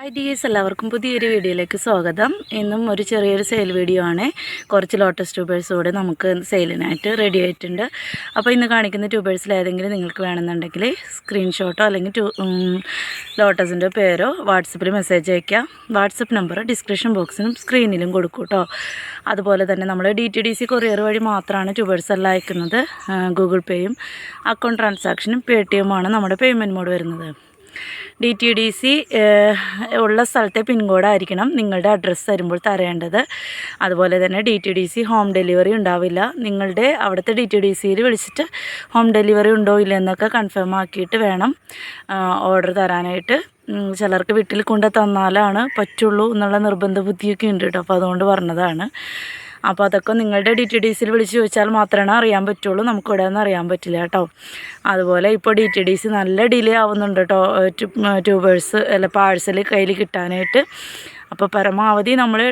Hi dears, എല്ലാവർക്കും പുതിയൊരു വീഡിയോയിലേക്ക് സ്വാഗതം. ഇന്നും ഒരു ചെറിയൊരു സെയിൽ വീഡിയോ ആണ്. കുറച്ച് ലോട്ടസ് ട്യൂബേഴ്സ് കൂടെ നമുക്ക് സെയിലിനായിട്ട് റെഡി ആയിട്ടുണ്ട്. അപ്പോൾ ഇന്ന് കാണിക്കുന്ന ട്യൂബേഴ്സിൽ ഏതെങ്കിലും നിങ്ങൾക്ക് വേണമെന്നുണ്ടെങ്കിൽ സ്ക്രീൻഷോട്ടോ അല്ലെങ്കിൽ ലോട്ടസിൻ്റെ പേരോ വാട്സപ്പിൽ മെസ്സേജ് അയയ്ക്കാം. വാട്സപ്പ് നമ്പർ ഡിസ്ക്രിപ്ഷൻ ബോക്സിലും സ്ക്രീനിലും കൊടുക്കും കേട്ടോ. അതുപോലെ തന്നെ നമ്മൾ DTDC കൊറിയർ വഴി മാത്രമാണ് ട്യൂബേഴ്സ് എല്ലാം അയക്കുന്നത്. ഗൂഗിൾ പേയും അക്കൗണ്ട് ട്രാൻസാക്ഷനും പേടിഎമ്മുമാണ് നമ്മുടെ പേയ്മെൻറ്റ് മോഡ് വരുന്നത്. DTDC ഉള്ള സ്ഥലത്തെ പിൻകോഡായിരിക്കണം നിങ്ങളുടെ അഡ്രസ്സ് തരുമ്പോൾ തരേണ്ടത്. അതുപോലെ തന്നെ DTDC ഹോം ഡെലിവറി ഉണ്ടാവില്ല. നിങ്ങളുടെ അവിടുത്തെ DTDCയിൽ വിളിച്ചിട്ട് ഹോം ഡെലിവറി ഉണ്ടോ ഇല്ലെന്നൊക്കെ കൺഫേം ആക്കിയിട്ട് വേണം ഓർഡർ തരാനായിട്ട്. ചിലർക്ക് വീട്ടിൽ കൊണ്ട് തന്നാലാണ് പറ്റുള്ളൂ എന്നുള്ള നിർബന്ധ ബുദ്ധിയൊക്കെ ഉണ്ട് കേട്ടോ. അപ്പോൾ അതുകൊണ്ട് പറഞ്ഞതാണ്. അപ്പോൾ അതൊക്കെ നിങ്ങളുടെ DTDCയിൽ വിളിച്ച് ചോദിച്ചാൽ മാത്രമേ അറിയാൻ പറ്റുള്ളൂ. നമുക്കിവിടെ ഒന്നും അറിയാൻ പറ്റില്ല കേട്ടോ. അതുപോലെ ഇപ്പോൾ DTDC നല്ല ഡിലേ ആവുന്നുണ്ട് കേട്ടോ, ട്യൂബേഴ്സ് അല്ല പാഴ്സൽ കയ്യിൽ കിട്ടാനായിട്ട്. അപ്പോൾ പരമാവധി നമ്മൾ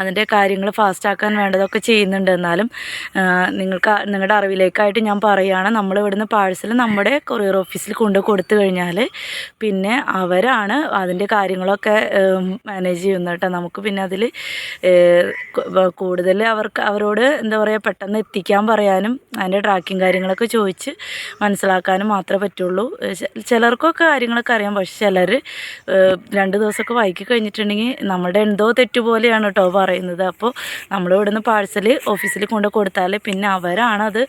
അതിൻ്റെ കാര്യങ്ങൾ ഫാസ്റ്റാക്കാൻ വേണ്ടതൊക്കെ ചെയ്യുന്നുണ്ട്. എന്നാലും നിങ്ങളുടെ അറിവിലേക്കായിട്ട് ഞാൻ പറയുകയാണ്, നമ്മൾ ഇവിടുന്ന് പാഴ്സൽ നമ്മുടെ കൊറിയർ ഓഫീസിൽ കൊടുത്തു കഴിഞ്ഞാൽ പിന്നെ അവരാണ് അതിൻ്റെ കാര്യങ്ങളൊക്കെ മാനേജ് ചെയ്യുന്നത് കേട്ടോ. നമുക്ക് പിന്നെ അതിൽ കൂടുതൽ അവരോട് എന്താ പറയുക, പെട്ടെന്ന് എത്തിക്കാൻ പറയാനും അതിൻ്റെ ട്രാക്കിങ് കാര്യങ്ങളൊക്കെ ചോദിച്ച് മനസ്സിലാക്കാനും മാത്രമേ പറ്റുള്ളൂ. ചിലർക്കൊക്കെ കാര്യങ്ങളൊക്കെ അറിയാം, പക്ഷെ ചിലർ 2 ദിവസമൊക്കെ വൈകി കഴിഞ്ഞിട്ടുണ്ടെങ്കിൽ നമ്മുടെ എന്തോ തെറ്റുപോലെയാണ് കേട്ടോ പറയുന്നത്. അപ്പോൾ നമ്മൾ ഇവിടുന്ന് പാഴ്സൽ ഓഫീസിൽ കൊടുത്താൽ പിന്നെ അവരാണത്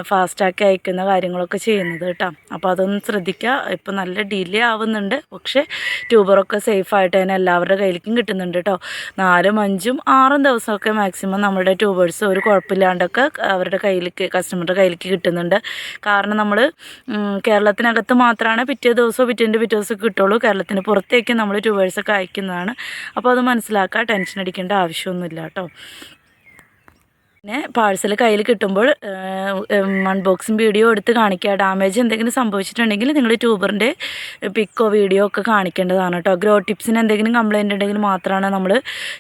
ഫാസ്റ്റാക്കി അയക്കുന്ന കാര്യങ്ങളൊക്കെ ചെയ്യുന്നത് കേട്ടോ. അപ്പോൾ അതൊന്ന് ശ്രദ്ധിക്കുക. ഇപ്പോൾ നല്ല ഡിലേ ആവുന്നുണ്ട്, പക്ഷേ ട്യൂബറൊക്കെ സേഫായിട്ട് തന്നെ എല്ലാവരുടെ കയ്യിലേക്കും കിട്ടുന്നുണ്ട് കേട്ടോ. 4, 5, 6 ദിവസമൊക്കെ മാക്സിമം നമ്മുടെ ട്യൂബേഴ്സ് ഒരു കുഴപ്പമില്ലാണ്ടൊക്കെ അവരുടെ കയ്യിലേക്ക്, കസ്റ്റമറുടെ കയ്യിലേക്ക് കിട്ടുന്നുണ്ട്. കാരണം നമ്മൾ കേരളത്തിനകത്ത് മാത്രമാണ് പിറ്റേ പിറ്റേൻ്റെ പിറ്റേ ദിവസം കിട്ടുള്ളൂ. കേരളത്തിന് പുറത്തേക്ക് നമ്മൾ ട്യൂബേഴ്സൊക്കെ അയക്കുന്നതാണ്. അപ്പോൾ അത് മനസ്സിലാക്കുക, ടെൻഷൻ അടിക്കേണ്ട ആവശ്യമൊന്നുമില്ല കേട്ടോ. പിന്നെ പാഴ്സൽ കയ്യിൽ കിട്ടുമ്പോൾ അൺബോക്സിങ് വീഡിയോ എടുത്ത് കാണിക്കുക. ഡാമേജ് എന്തെങ്കിലും സംഭവിച്ചിട്ടുണ്ടെങ്കിൽ നിങ്ങൾ ട്യൂബറിൻ്റെ പിക്കോ വീഡിയോ ഒക്കെ കാണിക്കേണ്ടതാണ് കേട്ടോ. ഗ്രോ ടിപ്സിന് എന്തെങ്കിലും കംപ്ലയിൻ്റ് ഉണ്ടെങ്കിൽ മാത്രമാണ് നമ്മൾ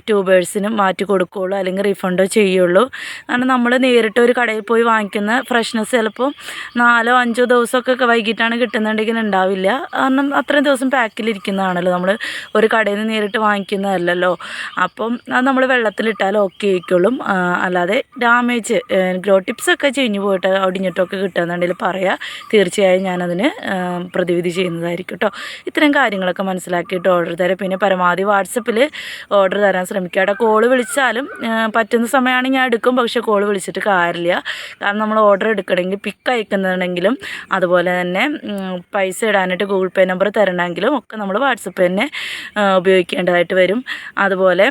ട്യൂബേഴ്സിന് മാറ്റി കൊടുക്കുകയുള്ളൂ, അല്ലെങ്കിൽ റീഫണ്ടോ ചെയ്യുള്ളൂ. കാരണം നമ്മൾ നേരിട്ട് ഒരു കടയിൽ പോയി വാങ്ങിക്കുന്ന ഫ്രഷ്നെസ് ചിലപ്പോൾ 4, 5 ദിവസമൊക്കെ വൈകിട്ടാണ് കിട്ടുന്നുണ്ടെങ്കിൽ ഉണ്ടാവില്ല. കാരണം അത്രയും ദിവസം പാക്കിലിരിക്കുന്നതാണല്ലോ, നമ്മൾ ഒരു കടയിൽ നിന്ന് നേരിട്ട് വാങ്ങിക്കുന്നതല്ലല്ലോ. അപ്പം അത് നമ്മൾ വെള്ളത്തിലിട്ടാൽ ഓക്കെ ആയിക്കോളും. അല്ലാതെ ഡാമേജ് ഗ്രോ ടിപ്സൊക്കെ ചീഞ്ഞു പോയിട്ട് ഒടിഞ്ഞിട്ടൊക്കെ കിട്ടുകയെന്നുണ്ടെങ്കിൽ പറയാം, തീർച്ചയായും ഞാനതിന് പ്രതിവിധി ചെയ്യുന്നതായിരിക്കും കേട്ടോ. ഇത്തരം കാര്യങ്ങളൊക്കെ മനസ്സിലാക്കിയിട്ട് ഓർഡർ തരാം. പിന്നെ പരമാവധി വാട്സപ്പിൽ ഓർഡർ തരാൻ ശ്രമിക്കുക കേട്ടോ. കോള് വിളിച്ചാലും പറ്റുന്ന സമയമാണെങ്കിൽ ഞാൻ എടുക്കും, പക്ഷേ കോള് വിളിച്ചിട്ട് കാര്യമില്ല. കാരണം നമ്മൾ ഓർഡർ എടുക്കണമെങ്കിൽ പിക്ക് അയക്കുന്നുണ്ടെങ്കിലും അതുപോലെ തന്നെ പൈസ ഇടാനായിട്ട് ഗൂഗിൾ പേ നമ്പർ തരണമെങ്കിലും ഒക്കെ നമ്മൾ വാട്സപ്പ് തന്നെ ഉപയോഗിക്കേണ്ടതായിട്ട് വരും. അതുപോലെ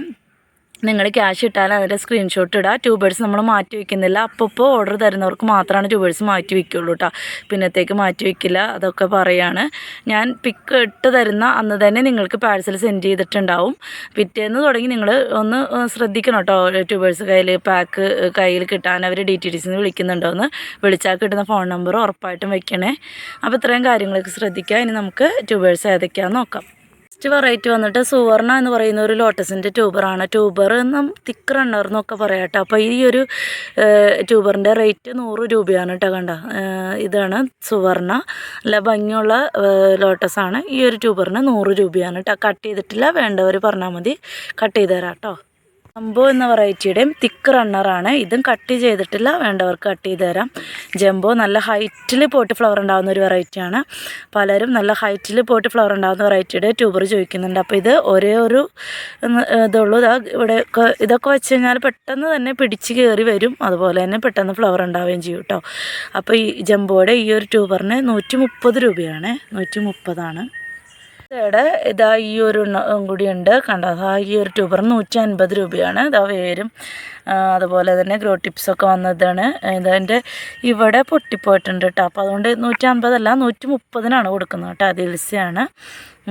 നിങ്ങൾ ക്യാഷ് ഇട്ടാൽ അതിൻ്റെ സ്ക്രീൻഷോട്ട് ഇടുക. ട്യൂബേഴ്സ് നമ്മൾ മാറ്റി വയ്ക്കുന്നില്ല. അപ്പോൾ ഓർഡർ തരുന്നവർക്ക് മാത്രമാണ് ട്യൂബേഴ്സ് മാറ്റി വയ്ക്കുള്ളൂ കേട്ടോ. പിന്നത്തേക്ക് മാറ്റി വയ്ക്കില്ല. അതൊക്കെ പറയാണ്. ഞാൻ പിക്ക് ഇട്ട് തരുന്ന അന്ന് തന്നെ നിങ്ങൾക്ക് പാഴ്സൽ സെൻഡ് ചെയ്തിട്ടുണ്ടാവും. പിറ്റേന്ന് തുടങ്ങി നിങ്ങൾ ഒന്ന് ശ്രദ്ധിക്കണം കേട്ടോ. ട്യൂബേഴ്സ് പാക്ക് കയ്യിൽ കിട്ടാൻ അവർ DTDCന്ന് വിളിക്കുന്നുണ്ടോ എന്ന് വിളിച്ചാൽ കിട്ടുന്ന ഫോൺ നമ്പർ ഉറപ്പായിട്ടും വെക്കണേ. അപ്പോൾ ഇത്രയും കാര്യങ്ങളൊക്കെ ശ്രദ്ധിക്കുക. ഇനി നമുക്ക് ട്യൂബേഴ്സ് ഏതൊക്കെയാണെന്ന് നോക്കാം. ഫസ്റ്റ് വെറൈറ്റി വന്നിട്ട് സുവർണ എന്ന് പറയുന്ന ഒരു ലോട്ടസിൻ്റെ ട്യൂബറാണ്. ട്യൂബർ എന്നും തിക്ക് റണ്ണർ എന്നൊക്കെ പറയാം കേട്ടോ. അപ്പോൾ ഈ ഒരു ട്യൂബറിൻ്റെ റേറ്റ് 100 രൂപയാണ് കേട്ടോ. കണ്ട, ഇതാണ് സുവർണ. നല്ല ഭംഗിയുള്ള ലോട്ടസാണ്. ഈ ഒരു ട്യൂബറിന് 100 രൂപയാണ് കേട്ടോ. കട്ട് ചെയ്തിട്ടില്ല, വേണ്ടവർ പറഞ്ഞാൽ മതി, കട്ട് ചെയ്ത് തരാം കേട്ടോ. ജംബോ എന്ന വെറൈറ്റിയുടെയും തിക്ക് റണ്ണറാണ്. ഇതും കട്ട് ചെയ്തിട്ടില്ല, വേണ്ടവർക്ക് കട്ട് ചെയ്ത് തരാം. ജംബോ നല്ല ഹൈറ്റിൽ പോട്ട് ഫ്ലവർ ഉണ്ടാകുന്ന ഒരു വെറൈറ്റിയാണ്. പലരും നല്ല ഹൈറ്റിൽ പോട്ട് ഫ്ലവർ ഉണ്ടാകുന്ന വെറൈറ്റിയുടെ ട്യൂബർ ചോദിക്കുന്നുണ്ട്. അപ്പോൾ ഇത് ഒരേ ഒരു ഇതുള്ളൂ. ഇവിടെ ഇതൊക്കെ വെച്ച് കഴിഞ്ഞാൽ പെട്ടെന്ന് തന്നെ പിടിച്ച് കയറി വരും, അതുപോലെ തന്നെ പെട്ടെന്ന് ഫ്ലവർ ഉണ്ടാവുകയും ചെയ്യും കേട്ടോ. അപ്പോൾ ഈ ജംബോയുടെ ഈ ഒരു ട്യൂബറിന് 130 രൂപയാണ്. 130 ഇതാ ഈ ഒരു കൂടി ഉണ്ട് കണ്ടോ. ഈ ഒരു ട്യൂബറിന് 150 രൂപയാണ്. ഇതാ വേരും അതുപോലെ തന്നെ ഗ്രോ ടിപ്സൊക്കെ വന്നതാണ്. ഇതിൻ്റെ ഇവിടെ പൊട്ടിപ്പോയിട്ടുണ്ട് കേട്ടോ. അപ്പോൾ അതുകൊണ്ട് 150 അല്ല 130 കൊടുക്കുന്നത് കേട്ടോ. അതിൽസിയാണ്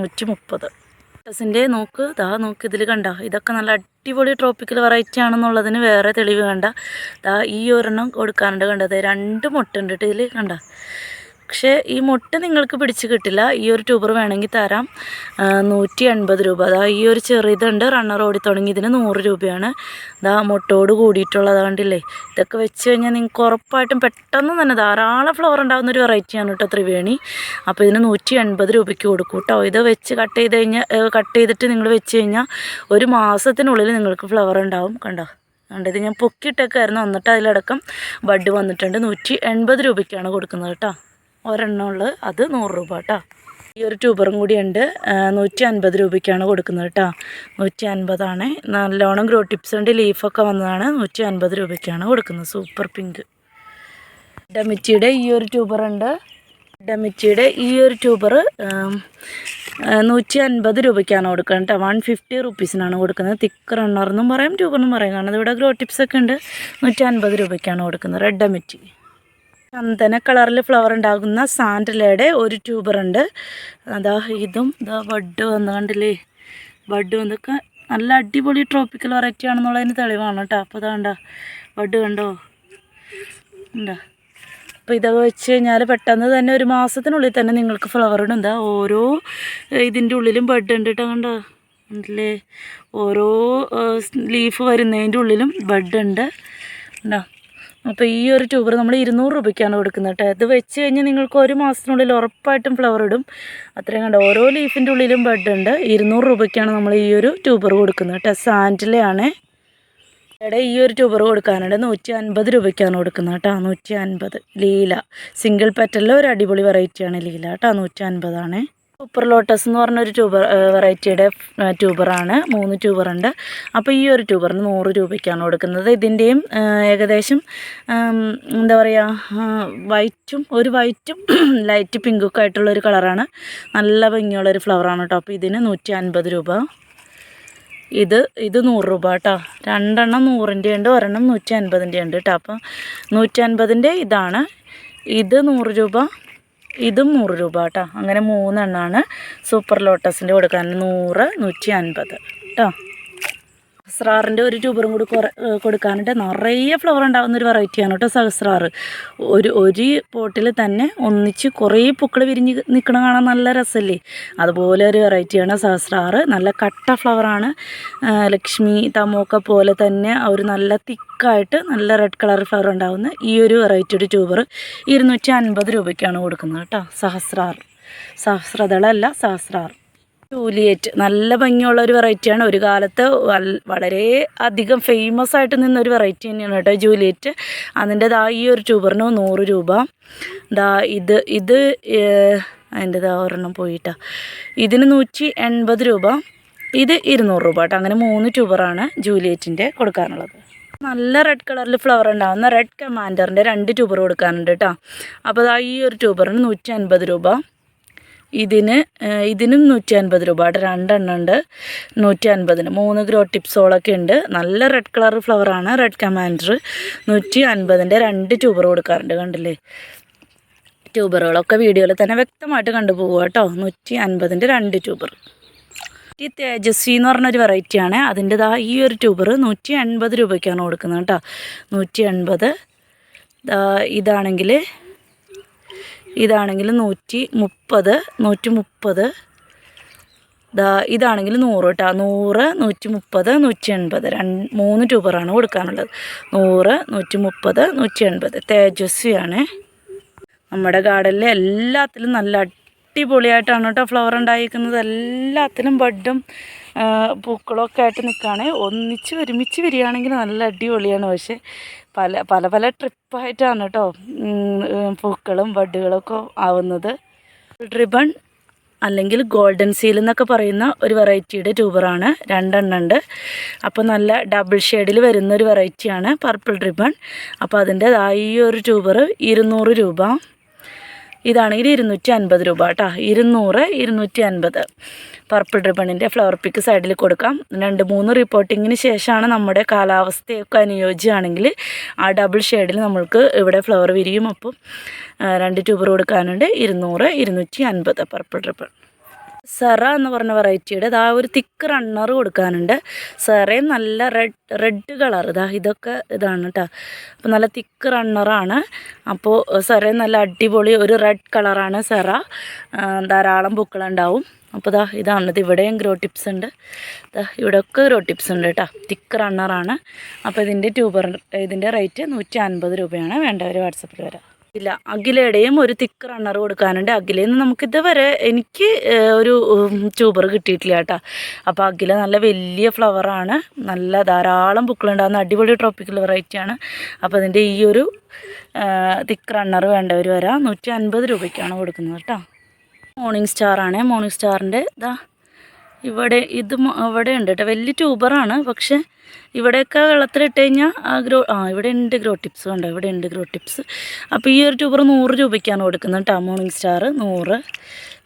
130. ലോട്ടസിൻ്റെ നോക്ക് ഇതിൽ കണ്ടോ. ഇതൊക്കെ നല്ല അടിപൊളി ട്രോപ്പിക്കൽ വെറൈറ്റി ആണെന്നുള്ളതിന് വേറെ തെളിവ് കണ്ട. ഈ ഒരെണ്ണം കൊടുക്കാനുണ്ട്. കണ്ടത് 2 മുട്ടുണ്ട് കേട്ടോ ഇതിൽ കണ്ട. പക്ഷേ ഈ മുട്ട നിങ്ങൾക്ക് പിടിച്ച് കിട്ടില്ല. ഈ ഒരു ട്യൂബർ വേണമെങ്കിൽ തരാം. 180 രൂപ. അതാ ഈ ഒരു ചെറിയതുണ്ട്, റണ്ണർ ഓടി തുടങ്ങി, ഇതിന് 100 രൂപയാണ്. ഇതാ മുട്ടയോട് കൂടിയിട്ടുള്ളത് കണ്ടില്ലേ. ഇതൊക്കെ വെച്ച് കഴിഞ്ഞാൽ നിങ്ങൾക്ക് ഉറപ്പായിട്ടും പെട്ടെന്ന് തന്നെ ധാരാളം ഫ്ലവർ ഉണ്ടാകുന്ന ഒരു വെറൈറ്റിയാണ് കേട്ടോ ത്രിവേണി. അപ്പോൾ ഇതിന് 180 രൂപയ്ക്ക് കൊടുക്കും കേട്ടോ. ഇത് വെച്ച് കട്ട് ചെയ്തിട്ട് നിങ്ങൾ വെച്ച് കഴിഞ്ഞാൽ ഒരു മാസത്തിനുള്ളിൽ നിങ്ങൾക്ക് ഫ്ലവർ ഉണ്ടാവും. കണ്ടോ, ഇത് ഞാൻ പൊക്കിയിട്ടൊക്കെയായിരുന്നു, എന്നിട്ട് അതിലടക്കം ബഡ് വന്നിട്ടുണ്ട്. 180 രൂപയ്ക്കാണ് കൊടുക്കുന്നത് കേട്ടോ. ഒരെണ്ണം ഉള്ളത് അത് 100 രൂപ കേട്ടോ. ഈ ഒരു ട്യൂബറും കൂടി ഉണ്ട്, 150 രൂപയ്ക്കാണ് കൊടുക്കുന്നത് കേട്ടോ. 150 നല്ലോണം ഗ്രോ ടിപ്സ് ഉണ്ട്, ലീഫൊക്കെ വന്നതാണ്. 150 രൂപയ്ക്കാണ് കൊടുക്കുന്നത്. Super pink. ഡമിറ്റിയുടെ ഈ ഒരു ട്യൂബറുണ്ട്. ഡമിറ്റിയുടെ ഈ ഒരു ട്യൂബർ 150 രൂപയ്ക്കാണ് കൊടുക്കുന്നത് കേട്ടോ. 150 റുപ്പീസിനാണ് കൊടുക്കുന്നത്. തിക്ക് റണ്ണറെന്നും പറയാം, ട്യൂബറെന്നും പറയാം, കാരണം ഇവിടെ ഗ്രോ ടിപ്സൊക്കെ ഉണ്ട്. 150 രൂപയ്ക്കാണ് കൊടുക്കുന്നത്. റെഡ് ഡമിറ്റി. ചന്ദന കളറിൽ ഫ്ലവർ ഉണ്ടാകുന്ന സാൻഡലയുടെ ഒരു ട്യൂബറുണ്ട്. അതാ ഇതും ഇതാ ബഡ് വന്ന് കണ്ടില്ലേ. ബഡ് വന്നൊക്കെ നല്ല അടിപൊളി ട്രോപ്പിക്കൽ വെറൈറ്റി ആണെന്നുള്ളതിന് തെളിവാണ് കേട്ടോ. അപ്പോൾ അതാ ബഡ് കണ്ടോ, ഉണ്ടോ. അപ്പോൾ ഇതൊക്കെ വെച്ച് കഴിഞ്ഞാൽ പെട്ടെന്ന് തന്നെ ഒരു മാസത്തിനുള്ളിൽ തന്നെ നിങ്ങൾക്ക് ഫ്ലവർ ഇടും. എന്താ ഓരോ ഇതിൻ്റെ ഉള്ളിലും ബഡ് ഉണ്ട് കേട്ടോ. കണ്ടോ ഉണ്ടല്ലേ, ഓരോ ലീഫ് വരുന്നതിൻ്റെ ഉള്ളിലും ബഡ് ഉണ്ട് ഉണ്ടോ. അപ്പോൾ ഈ ഒരു ട്യൂബർ നമ്മൾ 200 രൂപയ്ക്കാണ് കൊടുക്കുന്നത് കേട്ടോ. ഇത് വെച്ച് കഴിഞ്ഞാൽ നിങ്ങൾക്ക് ഒരു മാസത്തിനുള്ളിൽ ഉറപ്പായിട്ടും ഫ്ലവർ ഇടും. അത്രയും കണ്ടോ, ഓരോ ലീഫിൻ്റെ ഉള്ളിലും ബഡ് ഉണ്ട്. 200 രൂപയ്ക്കാണ് നമ്മൾ ഈ ഒരു ട്യൂബർ കൊടുക്കുന്നത് കേട്ടോ. സാൻഡിലാണ് ഇവിടെ ഈ ഒരു ട്യൂബർ കൊടുക്കാനുണ്ട്. 150 രൂപയ്ക്കാണ് കൊടുക്കുന്നത് കേട്ടോ. 150. ലീല സിംഗിൾ പെറ്റലിലെ ഒരു അടിപൊളി വെറൈറ്റിയാണ് ലീല കേട്ടോ. 150. സൂപ്പർ ലോട്ടസ് എന്ന് പറഞ്ഞൊരു വെറൈറ്റിയുടെ ട്യൂബറാണ്. 3 ട്യൂബറുണ്ട്. അപ്പോൾ ഈ ഒരു ട്യൂബറിന് 100 രൂപയ്ക്കാണ് കൊടുക്കുന്നത്. ഇതിൻ്റെയും ഏകദേശം എന്താ പറയുക, വൈറ്റും ലൈറ്റ് പിങ്കൊക്കെ ആയിട്ടുള്ളൊരു കളറാണ്. നല്ല ഭംഗിയുള്ളൊരു ഫ്ലവറാണ് കേട്ടോ. അപ്പോൾ ഇതിന് 150 രൂപ. ഇത് 100 രൂപ കേട്ടോ. 2 എണ്ണം 100ൻ്റെ ഉണ്ട്, ഒരെണ്ണം 150ൻ്റെ ഉണ്ട് കേട്ടോ. അപ്പോൾ 150ൻ്റെ ഇതാണ്. ഇത് 100 രൂപ, ഇതും 100 രൂപ കേട്ടോ. അങ്ങനെ 3 എണ്ണമാണ് സൂപ്പർ ലോട്ടസിൻ്റെ കൊടുക്കാൻ. 100, 150 കേട്ടോ. സഹസ്രാറിൻ്റെ ഒരു ട്യൂബറും കൂടി കൊടുക്കാനുണ്ട്. നിറയെ ഫ്ലവർ ഉണ്ടാകുന്ന ഒരു വെറൈറ്റിയാണ് കേട്ടോ സഹസ്രാറ്. ഒരു പോട്ടിൽ തന്നെ ഒന്നിച്ച് കുറേ പൂക്കൾ വിരിഞ്ഞ് നിൽക്കണ കാണാൻ നല്ല രസമല്ലേ. അതുപോലെ ഒരു വെറൈറ്റിയാണ് സഹസ്രാറ്. നല്ല കട്ട ഫ്ലവറാണ്. ലക്ഷ്മി തമോക്ക പോലെ തന്നെ ഒരു നല്ല തിക്കായിട്ട് നല്ല റെഡ് കളർ ഫ്ലവർ ഉണ്ടാകുന്ന ഈ ഒരു വെറൈറ്റിയുടെ ട്യൂബർ 250 രൂപയ്ക്കാണ് കൊടുക്കുന്നത് കേട്ടോ. സഹസ്രദളല്ല, സഹസ്രാർ. ജൂലിയറ്റ് നല്ല ഭംഗിയുള്ള ഒരു വെറൈറ്റിയാണ്. ഒരു കാലത്ത് വളരെ അധികം ഫേമസ് ആയിട്ട് നിന്നൊരു വെറൈറ്റി തന്നെയാണ് കേട്ടോ ജൂലിയറ്റ്. അതിൻ്റെ ഈ ഒരു ട്യൂബറിന് 100 രൂപ. ഇത് അതിൻ്റെ ഒരെണ്ണം പോയിട്ടാ. ഇതിന് 180 രൂപ. ഇത് 200 രൂപ കേട്ടോ. അങ്ങനെ 3 ട്യൂബറാണ് ജൂലിയറ്റിൻ്റെ കൊടുക്കാനുള്ളത്. നല്ല റെഡ് കളറിൽ ഫ്ലവർ ഉണ്ടാകുന്ന റെഡ് കമാൻഡറിൻ്റെ 2 ട്യൂബർ കൊടുക്കാനുണ്ട് കേട്ടോ. അപ്പോൾ ഈ ഒരു ട്യൂബറിന് 150 രൂപ. ഇതിനും 150 രൂപ കേട്ടോ. 2 എണ്ണം ഉണ്ട് 150-ന്. 3 ഗ്രോ ടിപ്സോളൊക്കെ ഉണ്ട്. നല്ല റെഡ് കളർ ഫ്ലവറാണ് റെഡ് കമാൻഡർ. 150ൻ്റെ 2 ട്യൂബർ കൊടുക്കാറുണ്ട്. കണ്ടില്ലേ, ട്യൂബറുകളൊക്കെ വീഡിയോയിൽ തന്നെ വ്യക്തമായിട്ട് കണ്ടുപോകുക കേട്ടോ. 150ൻ്റെ 2 ട്യൂബർ. ഈ തേജസ്വി എന്ന് പറഞ്ഞൊരു വെറൈറ്റിയാണ്. അതിൻ്റെ ഈ ഒരു ട്യൂബർ 180 രൂപയ്ക്കാണ് കൊടുക്കുന്നത് കേട്ടോ. 180. ഇതാണെങ്കിൽ 130. ഇതാണെങ്കിൽ 100 കേട്ടോ. 100, 130, 180. 3 ട്യൂബറാണ് കൊടുക്കാനുള്ളത്. 100, 130, 180. തേജസ്വിയാണ്. നമ്മുടെ ഗാർഡനിലെ എല്ലാത്തിലും നല്ല അടിപൊളിയായിട്ടാണ് കേട്ടോ ഫ്ലവർ ഉണ്ടായിരിക്കുന്നത്. എല്ലാത്തിലും ബഡും പൂക്കളൊക്കെ ആയിട്ട് നിൽക്കുകയാണ്. ഒരുമിച്ച് വരികയാണെങ്കിൽ നല്ല അടിപൊളിയാണ്. പക്ഷേ പല ട്രിപ്പായിട്ടാണ് കേട്ടോ പൂക്കളും ബഡുകളൊക്കെ ആവുന്നത്. റിബൺ അല്ലെങ്കിൽ ഗോൾഡൻ സീൽ എന്നൊക്കെ പറയുന്ന ഒരു വെറൈറ്റിയുടെ ട്യൂബറാണ്. 2 എണ്ണം ഉണ്ട്. അപ്പോൾ നല്ല ഡബിൾ ഷെയ്ഡിൽ വരുന്ന ഒരു വെറൈറ്റിയാണ് പർപ്പിൾ റിബൺ. അപ്പോൾ അതിൻ്റെ ഈ ഒരു ട്യൂബർ 200 രൂപ. ഇതാണെങ്കിൽ 250 രൂപ കേട്ടോ. 200, 250. പർപ്പിൾ റിബണിൻ്റെ ഫ്ലവർ പിക്ക് സൈഡിൽ കൊടുക്കാം. 2-3 റിപ്പോർട്ടിങ്ങിന് ശേഷമാണ് നമ്മുടെ കാലാവസ്ഥയൊക്കെ അനുയോജ്യമാണെങ്കിൽ ആ ഡബിൾ ഷെയ്ഡിൽ നമ്മൾക്ക് ഇവിടെ ഫ്ലവർ വിരിയും. അപ്പം 2 ട്യൂബർ കൊടുക്കാനുണ്ട്. 200, 250 പർപ്പിൾ റിബൺ. സെറ എന്ന് പറഞ്ഞ വെറൈറ്റിയുടെ ഇതാ ഒരു തിക്ക് റണ്ണർ കൊടുക്കാനുണ്ട്. സെറയും നല്ല റെഡ് കളർ ഇതൊക്കെ ഇതാണ് കേട്ടോ. അപ്പോൾ നല്ല തിക്ക് റണ്ണറാണ്. അപ്പോൾ സെറയും നല്ല അടിപൊളി ഒരു റെഡ് കളറാണ് സെറ. ധാരാളം പൂക്കളുണ്ടാവും. അപ്പോൾ ഇതാണിത്. ഇവിടെയും ഗ്രോ ടിപ്സ് ഉണ്ട്. ഇവിടെയൊക്കെ ഗ്രോ ടിപ്സ് ഉണ്ട് കേട്ടോ. തിക്ക് റണ്ണറാണ്. അപ്പോൾ ഇതിൻ്റെ റേറ്റ് 150 രൂപയാണ്. വേണ്ടവർ വാട്സപ്പിൽ വരാം. ഇല്ല, അഖിലയുടെയും ഒരു തിക്ക് റണ്ണർ കൊടുക്കാനുണ്ട്. അഖിലയിൽ നിന്ന് നമുക്കിതുവരെ എനിക്ക് ഒരു ട്യൂബർ കിട്ടിയിട്ടില്ല കേട്ടോ. അപ്പോൾ അഖില നല്ല വലിയ ഫ്ലവറാണ്. നല്ല ധാരാളം പൂക്കളുണ്ടാകുന്ന അടിപൊളി ട്രോപ്പിക്കൽ വെറൈറ്റിയാണ്. അപ്പോൾ അതിൻ്റെ ഈ ഒരു തിക്ക് റണ്ണർ വേണ്ടവർ വരാം. 150 രൂപയ്ക്കാണ് കൊടുക്കുന്നത് കേട്ടോ. മോർണിംഗ് സ്റ്റാറാണ്. മോർണിംഗ് സ്റ്റാറിൻ്റെ ഇവിടെ ഉണ്ട് കേട്ടോ. വലിയ ട്യൂബറാണ്. പക്ഷേ ഇവിടെയൊക്കെ വെള്ളത്തിലിട്ട് കഴിഞ്ഞാൽ ഇവിടെ ഉണ്ട് ഗ്രോ ടിപ്സ് കണ്ടോ. ഇവിടെ ഉണ്ട് ഗ്രോ ടിപ്സ്. അപ്പോൾ ഈ ഒരു ട്യൂബർ 100 രൂപയ്ക്കാണ് കൊടുക്കുന്നത് കേട്ടോ. Morning star 100.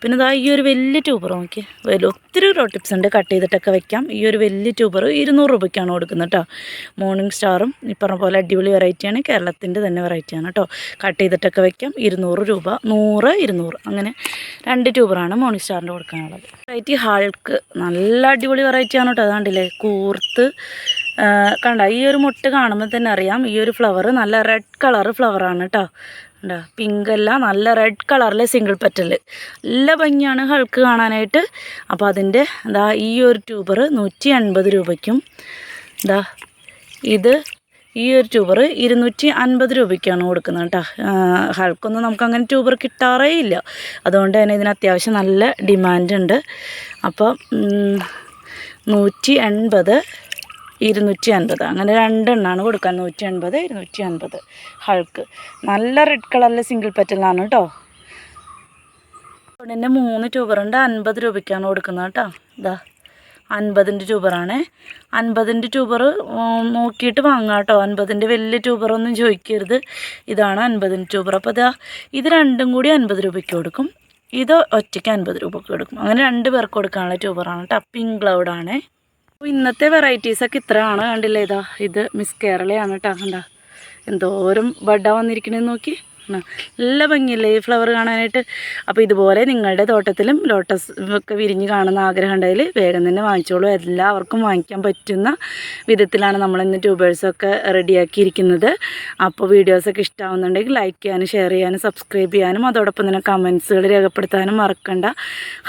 പിന്നെ ഈ ഒരു വലിയ ട്യൂബർ നോക്കി, ഒത്തിരി ഗ്രോ ടിപ്സ് ഉണ്ട്. കട്ട് ചെയ്തിട്ടൊക്കെ വെക്കാം. ഈ ഒരു വലിയ ട്യൂബർ 200 രൂപയ്ക്കാണ് കൊടുക്കുന്നത് കേട്ടോ. മോർണിംഗ് സ്റ്റാറും ഈ പറഞ്ഞ പോലെ അടിപൊളി വെറൈറ്റിയാണ്. കേരളത്തിൻ്റെ തന്നെ വെറൈറ്റിയാണ് കേട്ടോ. കട്ട് ചെയ്തിട്ടൊക്കെ വെക്കാം. 200 രൂപ, 100, 200 അങ്ങനെ 2 ട്യൂബറാണ് മോർണിംഗ് സ്റ്റാറിൻ്റെ കൊടുക്കാനുള്ളത്. വെറൈറ്റി ഹൾക്ക് നല്ല അടിപൊളി വെറൈറ്റിയാണ് കേട്ടോ. അതാണ്ടില്ലേ കൂർത്ത് കണ്ട. ഈ ഒരു മുട്ട് കാണുമ്പോൾ തന്നെ അറിയാം. ഈ ഒരു ഫ്ലവർ നല്ല റെഡ് കളർ ഫ്ലവറാണ് കേട്ടോ. കണ്ടോ, പിങ്ക് അല്ല, നല്ല റെഡ് കളറിലെ സിംഗിൾ പെറ്റൽ. നല്ല ഭംഗിയാണ് ഹൾക്ക് കാണാനായിട്ട്. അപ്പോൾ അതിൻ്റെ ഈ ഒരു ട്യൂബർ 180 രൂപയ്ക്കും ഈ ഒരു ട്യൂബർ 250 രൂപയ്ക്കാണ് കൊടുക്കുന്നത് കേട്ടോ. ഹൾക്കൊന്നും നമുക്കങ്ങനെ ട്യൂബർ കിട്ടാറേ ഇല്ല. അതുകൊണ്ട് തന്നെ ഇതിന് അത്യാവശ്യം നല്ല ഡിമാൻഡ് ഉണ്ട്. അപ്പോൾ 180, 250 അങ്ങനെ 2 എണ്ണമാണ് കൊടുക്കാൻ. 180, 250 ഹൾക്ക്. നല്ല റെഡ് കളറിലെ സിംഗിൾ പെറ്റലാണ് കേട്ടോ. അതുകൊണ്ട് 3 ട്യൂബറുണ്ട്. 50 രൂപയ്ക്കാണ് കൊടുക്കുന്നത് കേട്ടോ. 50ൻ്റെ ട്യൂബറാണ്. 50ൻ്റെ ട്യൂബർ നോക്കിയിട്ട് വാങ്ങാം കേട്ടോ. 50ൻ്റെ വലിയ ട്യൂബറൊന്നും ചോദിക്കരുത്. ഇതാണ് 50ൻ്റെ ട്യൂബർ. അപ്പോൾ ഇത് രണ്ടും കൂടി 50 രൂപയ്ക്ക് കൊടുക്കും. ഇത് ഒറ്റയ്ക്ക് 50 രൂപയ്ക്ക് കൊടുക്കും. അങ്ങനെ 2 പേർക്ക് കൊടുക്കാനുള്ള ട്യൂബറാണ് കേട്ടോ. പിങ്ക് ക്ലൗഡാണ്. അപ്പോൾ ഇന്നത്തെ വെറൈറ്റീസൊക്കെ ഇത്രയാണ്. കണ്ടില്ലേ, ഇത് മിസ് കേരളയാണ് കേട്ടോ. കണ്ട എന്തോരം ബഡ്ഡ വന്നിരിക്കണേന്ന് നോക്കി. നല്ല ഭംഗിയല്ലേ ഈ ഫ്ലവർ കാണാനായിട്ട്. അപ്പോൾ ഇതുപോലെ നിങ്ങളുടെ തോട്ടത്തിലും ലോട്ടസ് ഒക്കെ വിരിഞ്ഞ് കാണുന്ന ആഗ്രഹം ഉണ്ടെങ്കിൽ വേഗം തന്നെ വാങ്ങിച്ചോളൂ. എല്ലാവർക്കും വാങ്ങിക്കാൻ പറ്റുന്ന വിധത്തിലാണ് നമ്മളിന്ന് ട്യൂബേഴ്സൊക്കെ റെഡിയാക്കിയിരിക്കുന്നത്. അപ്പോൾ വീഡിയോസൊക്കെ ഇഷ്ടമാവുന്നുണ്ടെങ്കിൽ ലൈക്ക് ചെയ്യാനും ഷെയർ ചെയ്യാനും സബ്സ്ക്രൈബ് ചെയ്യാനും അതോടൊപ്പം തന്നെ കമൻസുകൾ രേഖപ്പെടുത്താനും മറക്കണ്ട.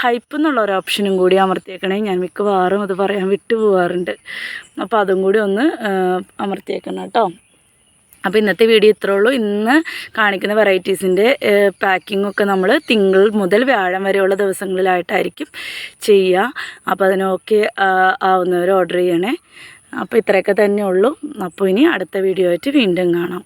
ഹൈപ്പ് എന്നുള്ള ഒരു ഓപ്ഷനും കൂടി അമർത്തിയേക്കണേ. ഞാൻ മിക്കവാറും അത് പറയാൻ വിട്ടുപോകാറുണ്ട്. അപ്പോൾ അതും കൂടി ഒന്ന് അമർത്തിയേക്കണം കേട്ടോ. അപ്പോൾ ഇന്നത്തെ വീഡിയോ ഇത്രേ ഉള്ളൂ. ഇന്ന് കാണിക്കുന്ന വെറൈറ്റീസിൻ്റെ പാക്കിങ്ങൊക്കെ നമ്മൾ തിങ്കൾ മുതൽ വ്യാഴം വരെയുള്ള ദിവസങ്ങളിലായിട്ടായിരിക്കും ചെയ്യുക. അപ്പോൾ അതിനൊക്കെ ആവുന്നവർ ഓർഡർ ചെയ്യണേ. അപ്പോൾ ഇത്രയൊക്കെ തന്നെ ഉള്ളൂ. അപ്പോൾ ഇനി അടുത്ത വീഡിയോ ആയിട്ട് വീണ്ടും കാണാം.